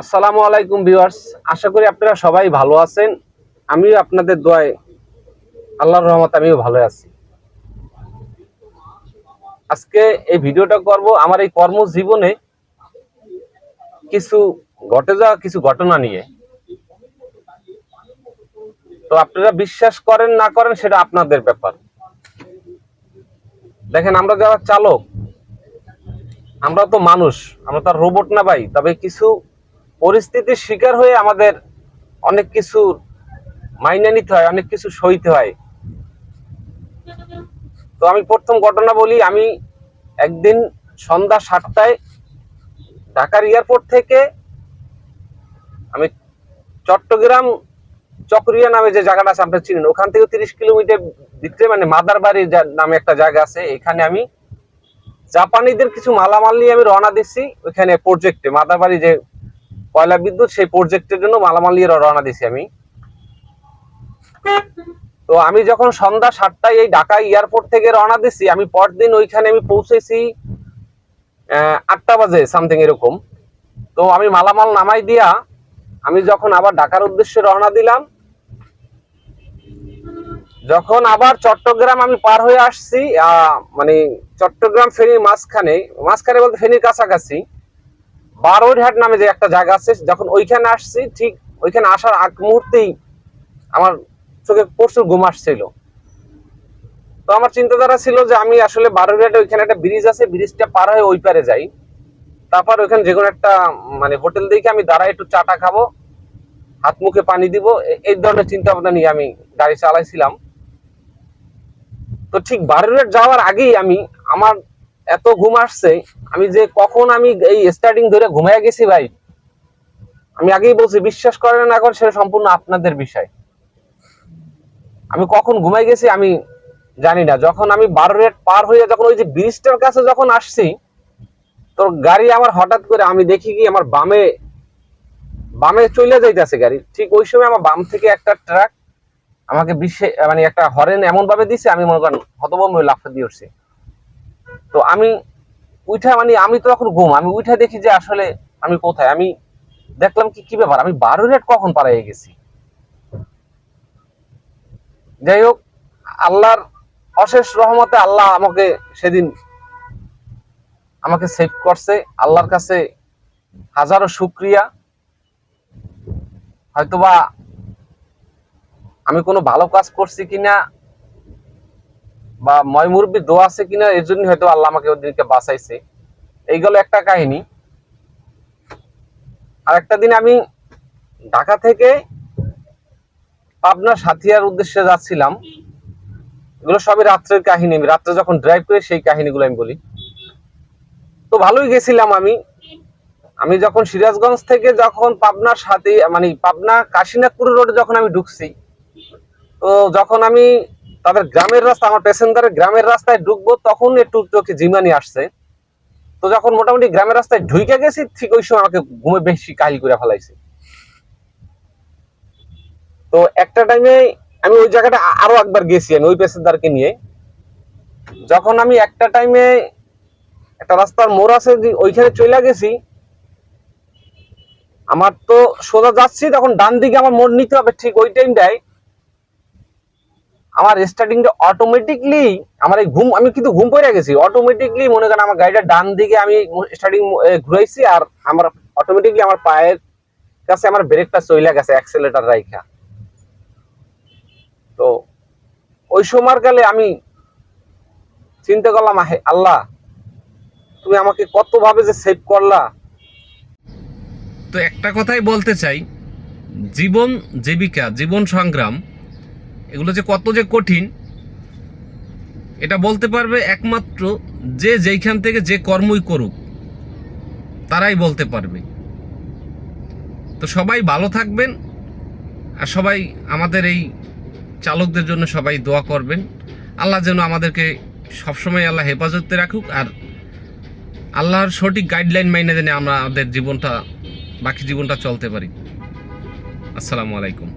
আসসালামু আলাইকুম ভিউয়ার্স, আশা করি আপনারা সবাই ভালো আছেন। আমিও আপনাদের দোয়ায় আল্লাহর রহমতে আমিও ভালো আছি। আজকে এই ভিডিওটা করব আমার এই কর্মজীবনে কিছু ঘটে যাওয়া কিছু ঘটনা নিয়ে। তো আপনারা বিশ্বাস করেন না করেন সেটা আপনাদের ব্যাপার। দেখেন, আমরা যারা চালক, আমরা তো মানুষ, আমরা তো আর রোবট না ভাই। তবে কিছু পরিস্থিতির শিকার হয়ে আমাদের অনেক কিছু মাইনে নিতে হয়, অনেক কিছু সইতে হয়। তো আমি প্রথম ঘটনা বলি। আমি একদিন সন্ধ্যা 7টায় ঢাকার এয়ারপোর্ট থেকে আমি চট্টগ্রাম চকরিয়া নামে যে জায়গাটা আছে আপনি চিনেন, ওখান থেকে 30 কিলোমিটার ভিতরে মানে মাদারবাড়ি নামে একটা জায়গা আছে। এখানে আমি জাপানিদের কিছু মালামাল নিয়ে আমি রওনা দিচ্ছি। ওইখানে প্রজেক্টে মাদারবাড়ি যে কয়লা বিদ্যুৎ, সেই প্রজেক্টের জন্য মালামাল নিয়ে রওনা দিচ্ছি আমি। তো আমি যখন সন্ধ্যা 7টায় এই ঢাকা এয়ারপোর্ট থেকে রওনা দিচ্ছি, আমি পরদিন ওইখানে আমি পৌঁছেছি 8টা বাজে সামথিং এরকম। তো আমি মালামাল নামাই দিয়া আমি যখন আবার ঢাকার উদ্দেশ্যে রওনা দিলাম, যখন আবার চট্টগ্রাম আমি পার হয়ে আসছি, মানে চট্টগ্রাম ফেনীর মাঝখানে মাঝখানে বলতে ফেনীর কাছাকাছি বারোইরহাট নামে যে একটা জায়গা আছে, যখন ওইখানে আসছি, ঠিক ওইখানে আসার আগ মুহূর্তেই আমার চোখে প্রচুর ঘুম আসছিল। তো আমার চিন্তাধারা ছিল যে আমি আসলে বারোইরহাটে ওইখানে একটা ব্রিজ আছে, ব্রিজটা পার হয়ে ওই পারে যাই, তারপর ওইখানে যে কোনো একটা মানে হোটেল দেখে আমি দাঁড়াই একটু চাটা খাবো, হাত মুখে পানি দিব, এই ধরনের চিন্তা ভাবনা নিয়ে আমি গাড়ি চালাইছিলাম। তো ঠিক বারোইরহাট যাওয়ার আগেই আমার এত ঘুম আসছে, আমি যে কখন আমি এই স্টার্টিং ধরে ঘুমায় গেছি ভাই, আমি আগেই বলছি, বিশ্বাস করেন না করেন সেটা সম্পূর্ণ আপনাদের বিষয়। আমি কখন ঘুমাই গেছি আমি জানি না। যখন আমি বারোইরহাট পার হয়ে যখন ওই যে ব্রিজটার কাছে যখন আসছি, তো গাড়ি আমার হঠাৎ করে আমি দেখি কি আমার বামে বামে চলে যাইতেছে গাড়ি। ঠিক ওই সময় আমার বাম থেকে একটা ট্রাক আমাকে মানে একটা হরেন এমন ভাবে দিছে, আমি মনে করেন হতভম্ব হয়ে লাফ দিয়ে উঠছি। তো আমি উঠা মানে আমি তো এখন ঘুম, আমি উঠা দেখি যে আসলে আমি কোথায়। আমি দেখলাম কি কি ব্যাপার, আমি বারোইরহাট কখন পাড়াই গেছি। যাই হোক, আল্লাহর অশেষ রহমতে আল্লাহ আমাকে সেদিন আমাকে সেভ করছে। আল্লাহর কাছে হাজারো শুকরিয়া। হয়তোবা আমি কোনো ভালো কাজ করছি কিনা বা ময় মুরব্বী দোয়া আছে কিনা, এর জন্য হয়তো আল্লাহ আমাকে ওদিনকে বাঁচাইছে। এইগুলো একটা কাহিনী। আর একটা দিন আমি ঢাকা থেকে পাবনা সাথিয়ার উদ্দেশ্যে যাচ্ছিলাম। এগুলো সবই রাত্রের কাহিনী। আমি রাত্রে যখন ড্রাইভ করি সেই কাহিনীগুলো আমি বলি। তো ভালোই গেছিলাম আমি। আমি যখন সিরাজগঞ্জ থেকে যখন পাবনার সাথে মানে পাবনা কাশীনাথপুর রোডে যখন আমি ঢুকছি, তো যখন আমি তাদের গ্রামের রাস্তা, আমার প্যাসেঞ্জারের গ্রামের রাস্তায় ঢুকবো, তখন একটু চোখে জিমানি আসছে। তো যখন মোটামুটি গ্রামের রাস্তায় ঢুকে গেছি, ঠিক ওই সময় আমাকে ঘুমে বেশি কাহিল করে ফেলাইছে। তো একটা টাইমে আমি ওই জায়গাটা আরো একবার গেছি আমি ওই প্যাসেঞ্জারকে নিয়ে। যখন আমি একটা টাইমে একটা রাস্তার মোড় আছে ওইখানে চলে গেছি, আমার তো সোজা যাচ্ছি, তখন ডান দিকে আমার মোড় নিতে হবে। ঠিক ওই টাইমটায় আমার স্টার্টিংটা অটোমেটিকলি, আমার এই ঘুম, আমি কিন্তু ঘুম পড়ে গেছি, অটোমেটিকলি মনে করেন আমার গাড়িটা ডান দিকে আমি স্টার্টিং ঘুরাইছি, আর আমার অটোমেটিকলি আমার পায়ের কাছে আমার ব্রেকটা চলে গেছে অ্যাক্সেলেটার রাইখা। তো ওই সময়ের কালে আমি চিন্তা করলাম, আল্লাহ তুমি আমাকে কত ভাবে যে সেভ করলা। তো একটা কথাই বলতে চাই, জীবন জীবিকা, জীবন সংগ্রাম, এগুলো যে কত যে কঠিন, এটা বলতে পারবে একমাত্র যে যেইখান থেকে যে কর্মই করুক, তারাই বলতে পারবে। তো সবাই ভালো থাকবেন, আর সবাই আমাদের এই চালকদের জন্য সবাই দোয়া করবেন। আল্লাহ যেন আমাদেরকে সবসময় আল্লাহ হেফাজতে রাখুক, আর আল্লাহর সঠিক গাইডলাইন মাইনে জেনে আমরা আমাদের জীবনটা, বাকি জীবনটা চলতে পারি। আসসালামু আলাইকুম।